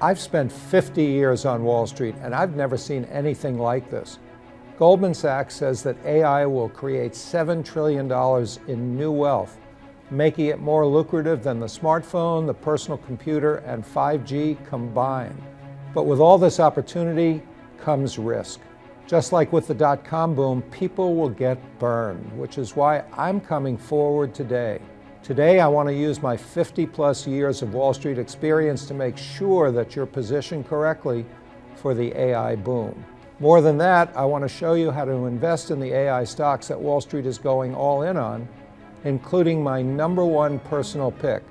I've spent 50 years on Wall Street and I've never seen anything like this. Goldman Sachs says that AI will create $7 trillion in new wealth, making it more lucrative than the smartphone, the personal computer, and 5G combined. But with all this opportunity comes risk. Just like with the dot-com boom, people will get burned, which is why I'm coming forward today. Today, I want to use my 50-plus years of Wall Street experience to make sure that you're positioned correctly for the AI boom. More than that, I want to show you how to invest in the AI stocks that Wall Street is going all in on, including my #1 personal pick.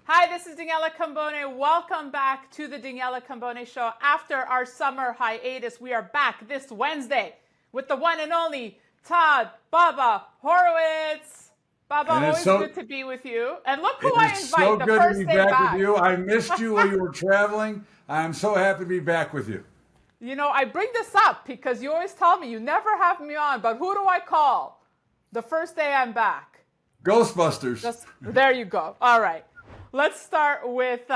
Hi, this is Daniela Cambone. Welcome back to the Daniela Cambone Show. After our summer hiatus, we are back this Wednesday with the one and only Todd, Bubba, Horwitz. Bubba, always good to be with you. And look who I invite so the good first to be day back with you. I missed you while you were traveling. I'm so happy to be back with you. You know, I bring this up because you always tell me you never have me on, but who do I call the first day I'm back? Ghostbusters. There you go. All right. Let's start with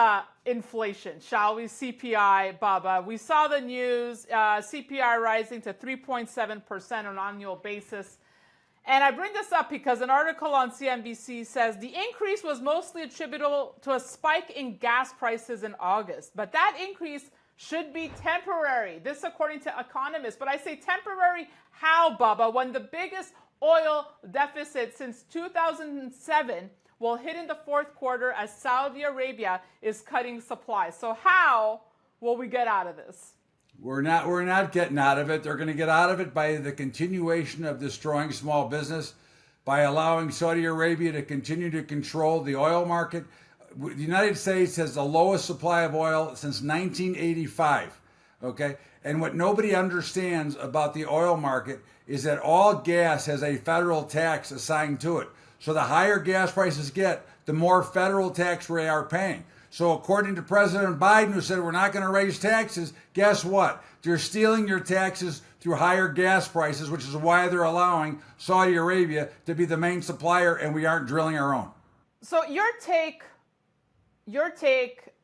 inflation, shall we? CPI, Bubba. We saw the news, CPI rising to 3.7% on an annual basis. And I bring this up because an article on CNBC says the increase was mostly attributable to a spike in gas prices in August. But that increase should be temporary. This according to economists. But I say temporary how, Bubba, when the biggest oil deficit since 2007 will hit in the fourth quarter as Saudi Arabia is cutting supply. So how will we get out of this? We're not getting out of it. They're going to get out of it by the continuation of destroying small business, by allowing Saudi Arabia to continue to control the oil market. The United States has the lowest supply of oil since 1985. Okay? And what nobody understands about the oil market is that all gas has a federal tax assigned to it. So the higher gas prices get, the more federal tax we are paying. So according to President Biden, who said we're not going to raise taxes, guess what? They're stealing your taxes through higher gas prices, which is why they're allowing Saudi Arabia to be the main supplier and we aren't drilling our own. So your take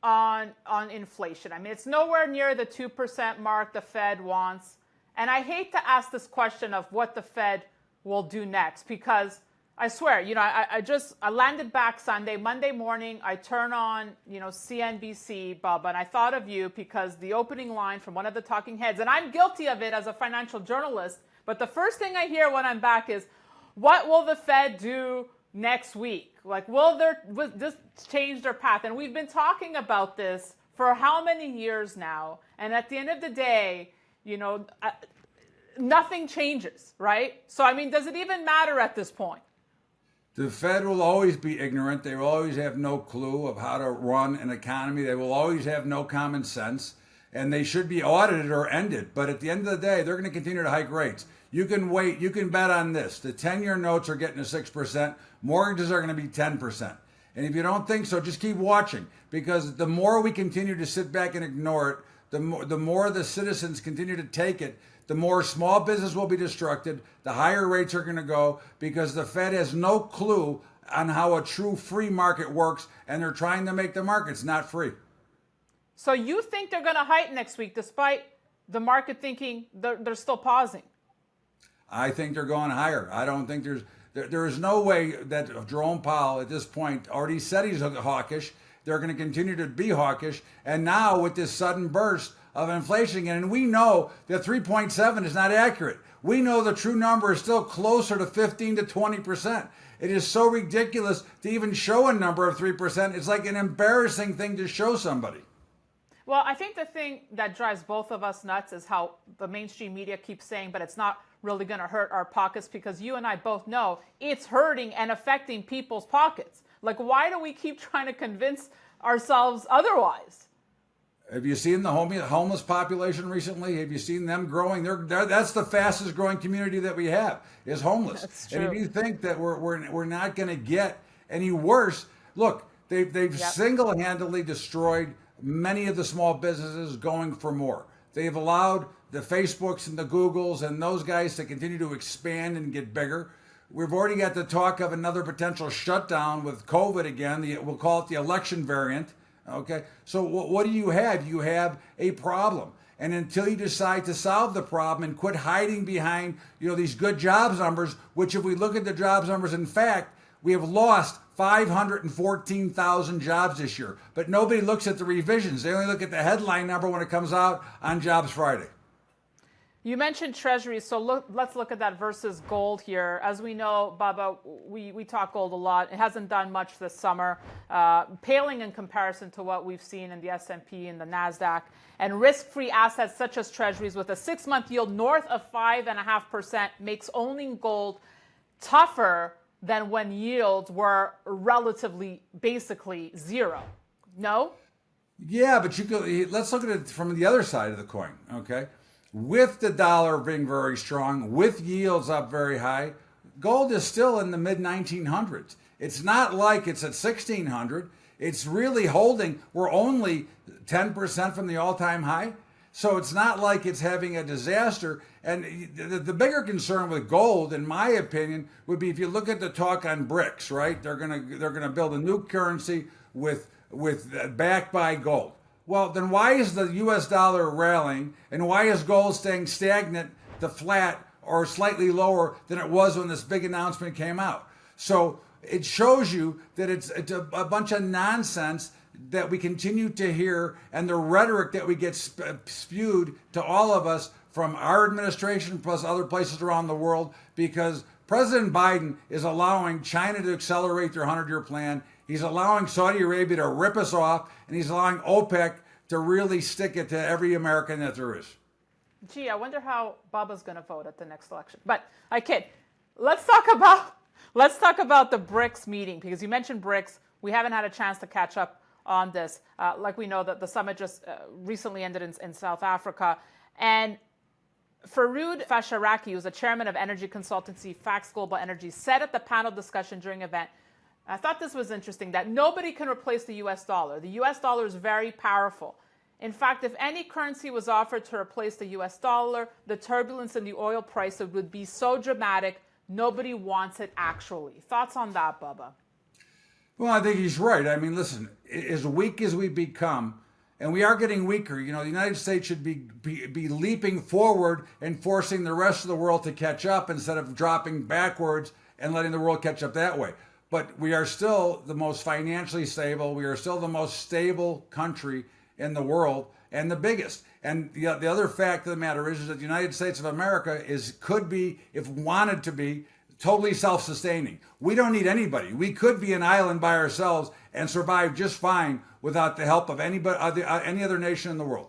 on inflation. I mean, it's nowhere near the 2% mark the Fed wants. And I hate to ask this question of what the Fed will do next because I swear, you know, I landed back Sunday, Monday morning, I turn on, CNBC, Bubba, and I thought of you because the opening line from one of the talking heads, and I'm guilty of it as a financial journalist, but the first thing I hear when I'm back is, what will the Fed do next week? Like, will this change their path? And we've been talking about this for how many years now? And at the end of the day, nothing changes, right? So, I mean, does it even matter at this point? The Fed will always be ignorant. They will always have no clue of how to run an economy. They will always have no common sense, and they should be audited or ended. But at the end of the day, they're going to continue to hike rates. You can wait. You can bet on this. The 10-year notes are getting to 6%. Mortgages are going to be 10%. And if you don't think so, just keep watching, because the more we continue to sit back and ignore it, the more the citizens continue to take it, the more small business will be destructed, the higher rates are going to go, because the Fed has no clue on how a true free market works, and they're trying to make the markets not free. So you think they're going to hike next week, despite the market thinking they're still pausing? I think they're going higher. I don't think there is no way that Jerome Powell at this point already said he's hawkish. They're going to continue to be hawkish. And now with this sudden burst of inflation again, and we know that 3.7 is not accurate. We know the true number is still closer to 15 to 20%. It is so ridiculous to even show a number of 3%. It's like an embarrassing thing to show somebody. Well, I think the thing that drives both of us nuts is how the mainstream media keeps saying, but it's not really going to hurt our pockets, because you and I both know it's hurting and affecting people's pockets. Like, why do we keep trying to convince ourselves otherwise? Have you seen the homeless population recently? Have you seen them growing? That's the fastest growing community that we have, is homeless. That's true. And if you think that we're not going to get any worse, look, they've single-handedly destroyed many of the small businesses going for more. They've allowed the Facebooks and the Googles and those guys to continue to expand and get bigger. We've already got the talk of another potential shutdown with COVID again. We'll call it the election variant. Okay. So what do you have? You have a problem. And until you decide to solve the problem and quit hiding behind, these good jobs numbers, which if we look at the jobs numbers, in fact, we have lost 514,000 jobs this year. But nobody looks at the revisions. They only look at the headline number when it comes out on Jobs Friday. You mentioned Treasuries, so let's look at that versus gold here. As we know, Bubba, we talk gold a lot. It hasn't done much this summer, paling in comparison to what we've seen in the S&P and the NASDAQ. And risk-free assets such as Treasuries with a 6-month yield north of 5.5% makes owning gold tougher than when yields were relatively, basically zero. No? Yeah, but let's look at it from the other side of the coin, okay? With the dollar being very strong, with yields up very high, gold is still in the mid-1900s. It's not like it's at 1600. It's really holding. We're only 10% from the all-time high. So it's not like it's having a disaster. And the bigger concern with gold, in my opinion, would be if you look at the talk on BRICS, right? They're gonna build a new currency with backed by gold. Well, then why is the U.S. dollar rallying, and why is gold staying stagnant to flat or slightly lower than it was when this big announcement came out? So it shows you that it's a bunch of nonsense that we continue to hear, and the rhetoric that we get spewed to all of us from our administration plus other places around the world, because President Biden is allowing China to accelerate their 100-year plan. He's allowing Saudi Arabia to rip us off, and he's allowing OPEC to really stick it to every American that there is. Gee, I wonder how Bubba's going to vote at the next election. But I kid. Let's talk about the BRICS meeting, because you mentioned BRICS. We haven't had a chance to catch up on this. Like we know that the summit just recently ended in South Africa. And Farood Fasharaki, who's the chairman of energy consultancy Fax Global Energy, said at the panel discussion during event, I thought this was interesting, that nobody can replace the US dollar. The US dollar is very powerful. In fact, if any currency was offered to replace the US dollar, the turbulence in the oil price would be so dramatic, nobody wants it actually. Thoughts on that, Bubba? Well, I think he's right. I mean, listen, as weak as we become, and we are getting weaker, the United States should be leaping forward and forcing the rest of the world to catch up instead of dropping backwards and letting the world catch up that way. But we are still the most financially stable. We are still the most stable country in the world and the biggest. And the other fact of the matter is that the United States of America could be, if wanted to be, totally self-sustaining. We don't need anybody. We could be an island by ourselves and survive just fine without the help of any other nation in the world.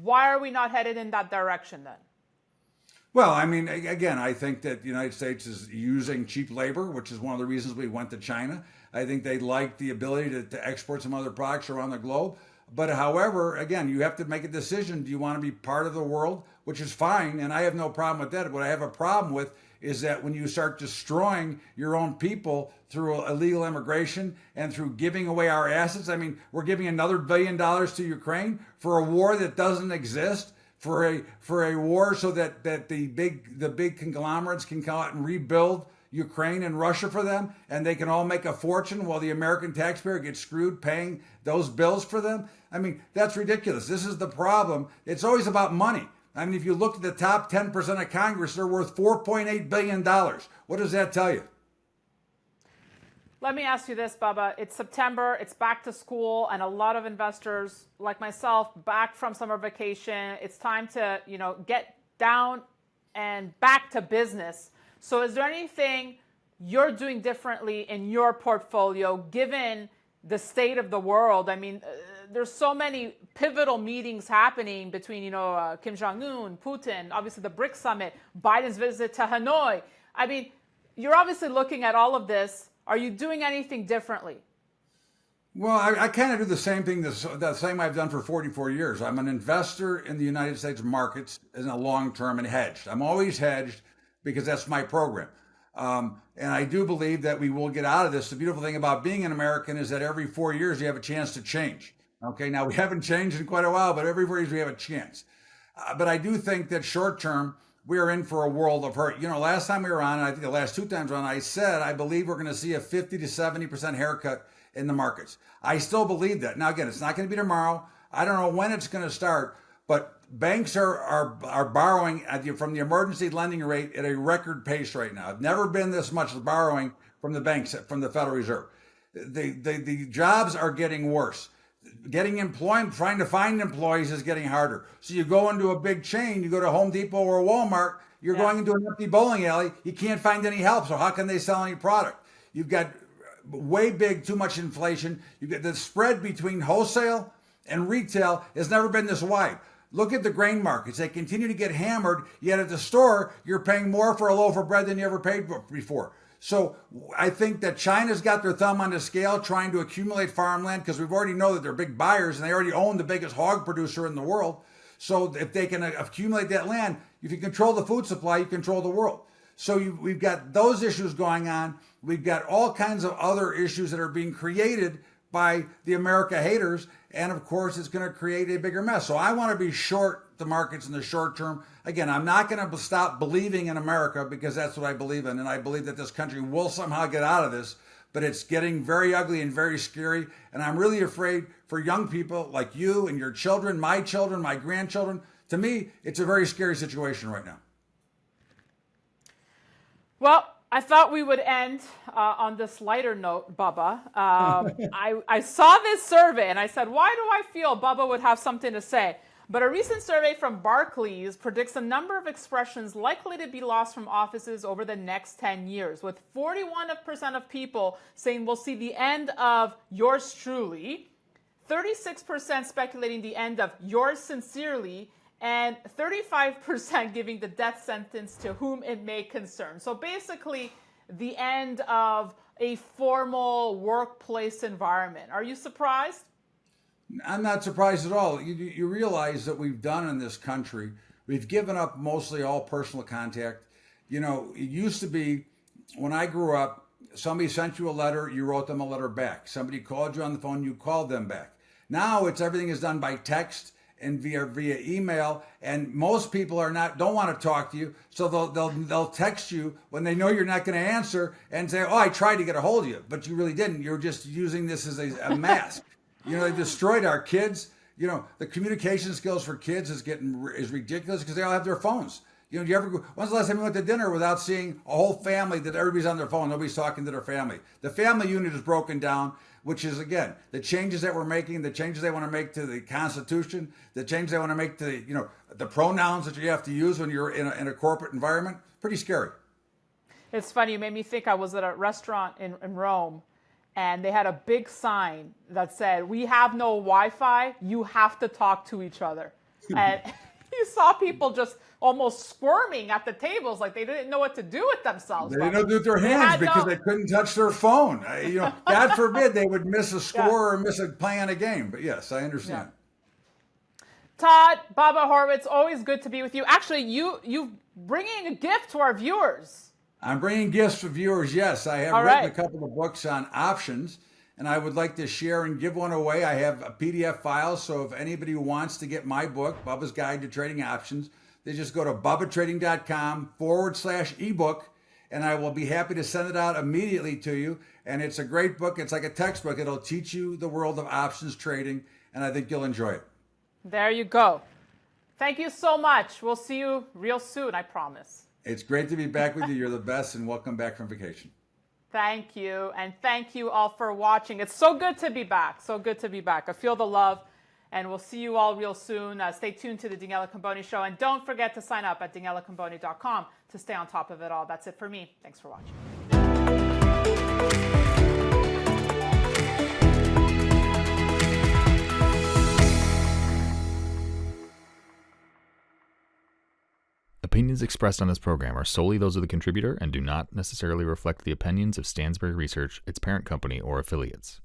Why are we not headed in that direction then? Well, I mean, again, I think that the United States is using cheap labor, which is one of the reasons we went to China. I think they like the ability to export some other products around the globe. But however, again, you have to make a decision. Do you want to be part of the world, which is fine, and I have no problem with that. What I have a problem with is that when you start destroying your own people through illegal immigration and through giving away our assets. I mean, we're giving another $1 billion to Ukraine for a war that doesn't exist. For a war so that the big conglomerates can come out and rebuild Ukraine and Russia for them, and they can all make a fortune while the American taxpayer gets screwed paying those bills for them. I mean, that's ridiculous. This is the problem. It's always about money. I mean, if you look at the top 10% of Congress, they're worth $4.8 billion. What does that tell you? Let me ask you this, Bubba. It's September, it's back to school, and a lot of investors, like myself, back from summer vacation. It's time to, get down and back to business. So is there anything you're doing differently in your portfolio, given the state of the world? I mean, there's so many pivotal meetings happening between, Kim Jong-un, Putin, obviously the BRICS summit, Biden's visit to Hanoi. I mean, you're obviously looking at all of this. Are you doing anything differently? Well, I kind of do the same thing, the same I've done for 44 years. I'm an investor in the United States markets in the long term and hedged. I'm always hedged because that's my program. And I do believe that we will get out of this. The beautiful thing about being an American is that every 4 years you have a chance to change. Okay, now we haven't changed in quite a while, but every 4 years we have a chance. But I do think that short term, we are in for a world of hurt. Last time we were on, and I think the last two times on, I said I believe we're going to see a 50 to 70% haircut in the markets. I still believe that. Now, again, it's not going to be tomorrow. I don't know when it's going to start, but banks are borrowing from the emergency lending rate at a record pace right now. I've never been this much borrowing from the banks, from the Federal Reserve. The jobs are getting worse. Getting employment, trying to find employees is getting harder. So you go into a big chain, you go to Home Depot or Walmart, you're going into an empty bowling alley, you can't find any help. So how can they sell any product? You've got too much inflation. You've got the spread between wholesale and retail has never been this wide. Look at the grain markets. They continue to get hammered, yet at the store, you're paying more for a loaf of bread than you ever paid before. So I think that China's got their thumb on the scale trying to accumulate farmland because we've already know that they're big buyers and they already own the biggest hog producer in the world. So if they can accumulate that land, if you control the food supply, you control the world. So we've got those issues going on. We've got all kinds of other issues that are being created by the America haters. And of course, it's going to create a bigger mess. So I want to be short the markets in the short term. Again, I'm not going to stop believing in America because that's what I believe in. And I believe that this country will somehow get out of this, but it's getting very ugly and very scary. And I'm really afraid for young people like you and your children, my grandchildren. To me, it's a very scary situation right now. Well, I thought we would end on this lighter note, Bubba. I saw this survey and I said, why do I feel Bubba would have something to say? But a recent survey from Barclays predicts the number of expressions likely to be lost from offices over the next 10 years, with 41% of people saying we'll see the end of yours truly, 36% speculating the end of yours sincerely, and 35% giving the death sentence to whom it may concern. So basically, the end of a formal workplace environment. Are you surprised? I'm not surprised at all. You realize that we've done in this country, we've given up mostly all personal contact. It used to be when I grew up, somebody sent you a letter, you wrote them a letter back. Somebody called you on the phone, you called them back. Now everything is done by text and via email, and most people don't want to talk to you, so they'll text you when they know you're not going to answer and say, "Oh, I tried to get a hold of you, but you really didn't. You're just using this as a mask." They destroyed our kids. The communication skills for kids is ridiculous because they all have their phones. When's the last time you went to dinner without seeing a whole family that everybody's on their phone, nobody's talking to their family? The family unit is broken down, which is, again, the changes that we're making, the changes they want to make to the Constitution, the changes they want to make to the pronouns that you have to use when you're in a corporate environment. Pretty scary. It's funny. You made me think I was at a restaurant in Rome, and they had a big sign that said, "We have no Wi-Fi. You have to talk to each other." And you saw people just almost squirming at the tables like they didn't know what to do with themselves. They didn't know what to do with their hands because they couldn't touch their phone. God forbid they would miss a score or miss a play on a game. But yes, I understand. Yeah. Todd, Bubba, Horwitz, always good to be with you. Actually, you bringing a gift to our viewers. I'm bringing gifts for viewers, yes. I have written a couple of books on options, and I would like to share and give one away. I have a PDF file, so if anybody wants to get my book, Bubba's Guide to Trading Options, they just go to bubbatrading.com/ebook, and I will be happy to send it out immediately to you. And it's a great book. It's like a textbook. It'll teach you the world of options trading, and I think you'll enjoy it. There you go. Thank you so much. We'll see you real soon, I promise. It's great to be back with you. You're the best, and welcome back from vacation. Thank you, and thank you all for watching. It's so good to be back. So good to be back. I feel the love, and we'll see you all real soon. Stay tuned to the Daniela Camboni Show, and don't forget to sign up at danielacamboni.com to stay on top of it all. That's it for me. Thanks for watching. Opinions expressed on this program are solely those of the contributor and do not necessarily reflect the opinions of Stansberry Research, its parent company, or affiliates.